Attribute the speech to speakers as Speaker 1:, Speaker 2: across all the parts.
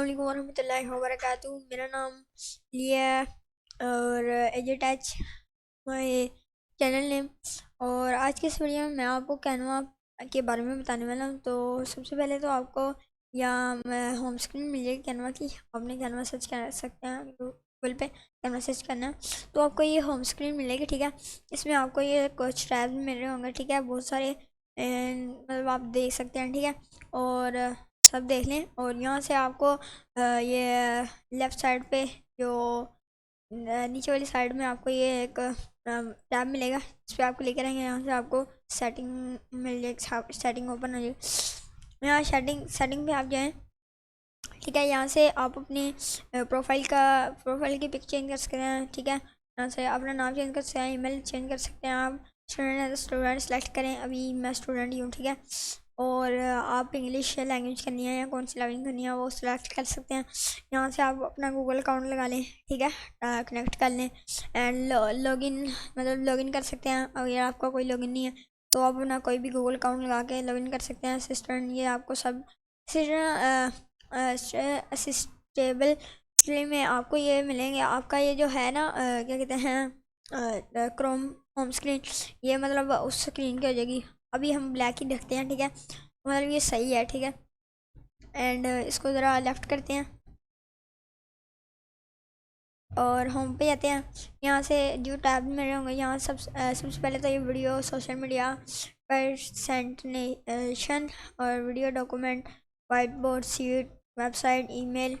Speaker 1: अस्सलामुअलैकुम वरहमतुल्लाहि वबरकातुहू। मेरा नाम लिया और एजेट एच माई चैनल नेम। और आज की इस वीडियो में मैं आपको कैनवा के बारे में बताने वाला हूँ। तो सबसे पहले तो आपको यहाँ होम स्क्रीन मिल जाएगी कैनवा की। आपने कैनवा सर्च कर सकते हैं, गूगल पे कैनवा सर्च करना है तो आपको ये होम स्क्रीन मिलेगी। ठीक है, इसमें आपको ये कुछ टैब मिल रहे होंगे। ठीक है, बहुत सारे मतलब आप देख सकते हैं। ठीक है, और सब देख लें। और यहाँ से आपको ये लेफ़्ट साइड पे जो नीचे वाली साइड में आपको ये एक टैब मिलेगा। इस पर आपको लेकर आएंगे। यहाँ से आपको सेटिंग मिल जाएगी, सेटिंग ओपन हो जाएगी। यहाँ सेटिंग पे आप जाएँ। ठीक है, यहाँ से आप अपनी प्रोफाइल की पिक चेंज कर सकते हैं। ठीक है, यहाँ से अपना नाम चेंज कर सकते हैं, ईमेल चेंज कर सकते हैं। आप स्टूडेंट है तो स्टूडेंट सेलेक्ट करें, अभी मैं स्टूडेंट ही हूँ। ठीक है, और आप इंग्लिश लैंग्वेज करनी है या कौन सी लैंग्वेज करनी है वो सिलेक्ट कर सकते हैं। यहाँ से आप अपना गूगल अकाउंट लगा लें। ठीक है, कनेक्ट कर लें एंड लॉगिन कर सकते हैं। अगर आपका कोई लॉगिन नहीं है तो आप अपना कोई भी गूगल अकाउंट लगा के लॉगिन कर सकते हैं। असिस्टेंट ये आपको सब असिस्टेबल में आपको ये मिलेंगे। आपका ये जो है ना क्या कहते हैं क्रोम होम स्क्रीन, ये मतलब उस स्क्रीन की हो जाएगी। अभी हम ब्लैक ही देखते हैं। ठीक है, मतलब ये सही है। ठीक है, एंड इसको ज़रा लेफ़्ट करते हैं और होम पे जाते हैं। यहाँ से जो टैब मेरे होंगे, यहाँ सबसे पहले तो ये वीडियो, सोशल मीडिया, प्रेजेंटेशन और video document, white board, seat, website, email,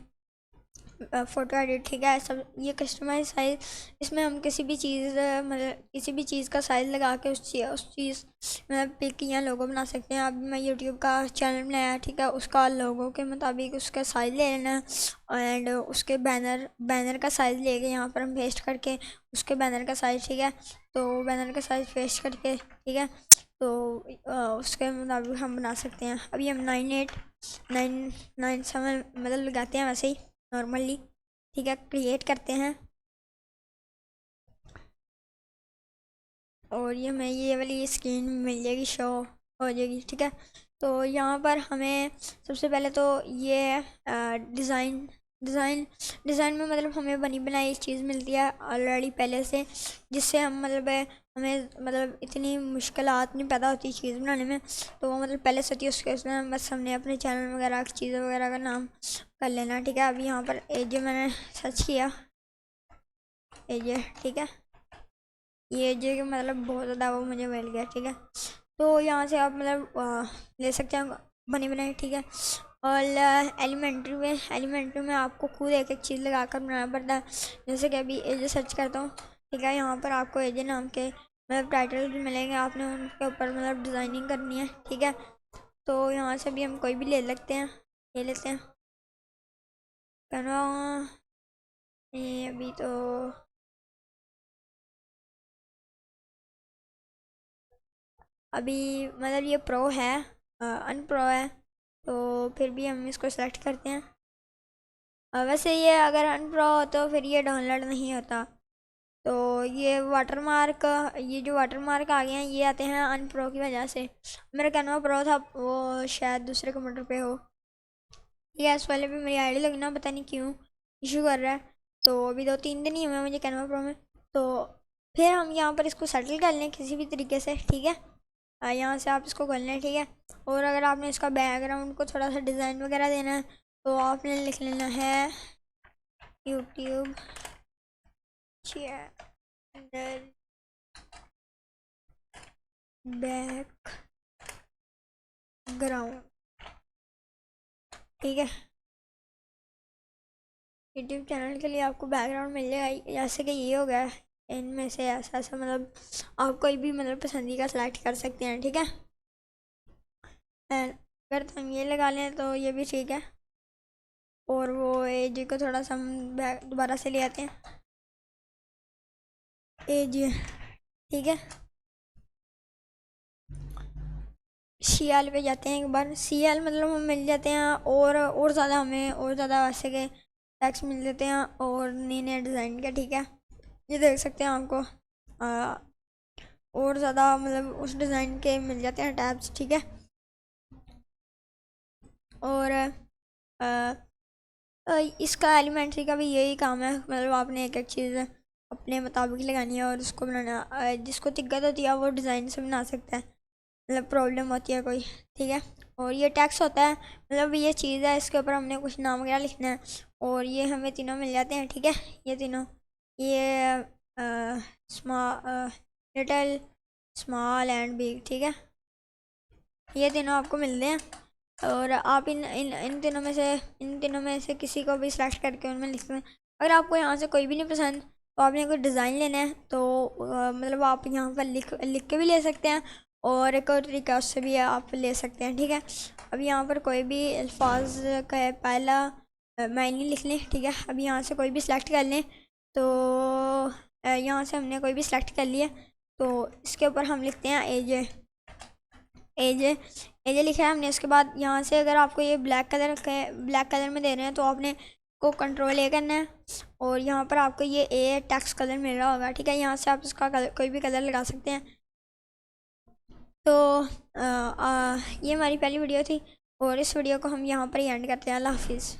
Speaker 1: photo edit. ठीक है, सब ये कस्टमाइज साइज़। इसमें हम किसी भी चीज़ मतलब किसी भी चीज़ का साइज़ लगा के उस चीज़ मतलब पिक या लोगो बना सकते हैं। अब मैं यूट्यूब का चैनल बनाया। ठीक है, उसका लोगो के मुताबिक उसका साइज़ ले लेना एंड उसके बैनर का साइज़ लेके यहाँ पर हम पेस्ट करके उसके बैनर का साइज़। ठीक है, तो बैनर का साइज़ पेस्ट करके ठीक है, तो उसके मुताबिक हम बना सकते हैं। अभी हम 9897 मतलब लगाते हैं वैसे ही नॉर्मली। ठीक है, क्रिएट करते हैं और ये हमें ये वाली स्क्रीन मिल जाएगी, शो हो जाएगी। ठीक है, तो यहाँ पर हमें सबसे पहले तो ये डिज़ाइन डिज़ाइन डिज़ाइन में मतलब हमें बनी बनाई चीज़ मिलती है ऑलरेडी पहले से, जिससे हम मतलब हमें मतलब इतनी मुश्किलात नहीं पैदा होती चीज़ बनाने में। तो वो मतलब पहले से होती है, उसके उसमें बस हमने अपने चैनल वगैरह की चीज़ें वगैरह का नाम कर लेना। ठीक है, अभी यहाँ पर जो मैंने सर्च किया ये ठीक है, ये जो मतलब बहुत ज़्यादा वो मुझे मिल गया। ठीक है, तो यहाँ से आप मतलब ले सकते हैं बनी बनाई। ठीक है, और एलिमेंट्री में आपको खुद एक एक चीज़ लगा कर बनाना पड़ता है। जैसे कि अभी एजे सर्च करता हूँ। ठीक है, यहाँ पर आपको एजे नाम के मतलब टाइटल भी मिलेंगे, आपने उनके ऊपर मतलब डिज़ाइनिंग करनी है। ठीक है, तो यहाँ से भी हम कोई भी ले लेते हैं, ले लेते हैं ये अभी तो अभी मतलब ये प्रो है, अनप्रो है, तो फिर भी हम इसको सेलेक्ट करते हैं। वैसे ये अगर अनप्रो हो तो फिर ये डाउनलोड नहीं होता। तो ये जो वाटर मार्क आ गए हैं ये आते हैं अनप्रो की वजह से। मेरा कैनवा प्रो था, वो शायद दूसरे कंप्यूटर पे हो। ये इस वाले पे मेरी आईडी लगना पता नहीं क्यों इशू कर रहा है। तो अभी 2-3 दिन ही हुए मुझे कैनवा प्रो में। तो फिर हम यहाँ पर इसको सेटल कर लें किसी भी तरीके से। ठीक है, यहाँ से आप इसको कर लें। ठीक है, और अगर आपने इसका बैकग्राउंड को थोड़ा सा डिज़ाइन वगैरह देना है तो आपने लिख लेना है यूट्यूब चैनल बैकग्राउंड। ठीक है, यूट्यूब चैनल के लिए आपको बैकग्राउंड मिल जाएगा। जैसे कि ये हो गया, इनमें से ऐसा ऐसा मतलब आप कोई भी मतलब पसंदीदा सेलेक्ट कर सकते हैं। ठीक है, अगर हम ये लगा लें तो ये भी ठीक है। और वो एज को थोड़ा सा हम दोबारा से ले आते हैं एज। ठीक है, सीएल पे जाते हैं। एक बार सीएल मतलब हम मिल जाते हैं और ज़्यादा हमें और ज़्यादा वैसे के टैक्स मिल जाते हैं और नए नए डिज़ाइन के। ठीक है, ये देख सकते हैं आपको और ज़्यादा मतलब उस डिज़ाइन के मिल जाते हैं टैब्स। ठीक है, और इसका एलिमेंट्री का भी यही काम है, मतलब आपने एक एक चीज़ अपने मुताबिक लगानी है और उसको बनाना। जिसको दिक्कत होती है वो डिज़ाइन से बना सकता है, मतलब प्रॉब्लम होती है कोई, ठीक है। और ये टेक्स्ट होता है, मतलब ये चीज़ है, इसके ऊपर हमने कुछ नाम वगैरह लिखना है और ये हमें तीनों मिल जाते हैं, ठीक है। ये तीनों, ये लिटिल, स्मॉल एंड बिग, ठीक है, ये तीनों आपको मिलते हैं। और आप इन इन इन तीनों में से किसी को भी सिलेक्ट करके उनमें लिख दें। अगर आपको यहाँ से कोई भी नहीं पसंद तो आपने कोई डिज़ाइन लेना है तो मतलब आप यहाँ पर लिख के भी ले सकते हैं, और एक और तरीका उससे भी आप ले सकते हैं, ठीक है। अब यहाँ पर कोई भी अल्फाज का पहला मायने लिख लें, ठीक है। अब यहाँ से कोई भी सिलेक्ट कर लें, तो यहाँ से हमने कोई भी सिलेक्ट कर लिया, तो इसके ऊपर हम लिखते हैं एजे, एजे, एजे लिखा है हमने। उसके बाद यहाँ से अगर आपको ये ब्लैक कलर में दे रहे हैं तो आपने को कंट्रोल ए करना है, और यहाँ पर आपको ये ए टेक्स्ट कलर मिल रहा होगा, ठीक है। यहाँ से आप इसका कोई भी कलर लगा सकते हैं। तो ये हमारी पहली वीडियो थी और इस वीडियो को हम यहाँ पर ही एंड करते हैं। अल्लाह हाफिज़।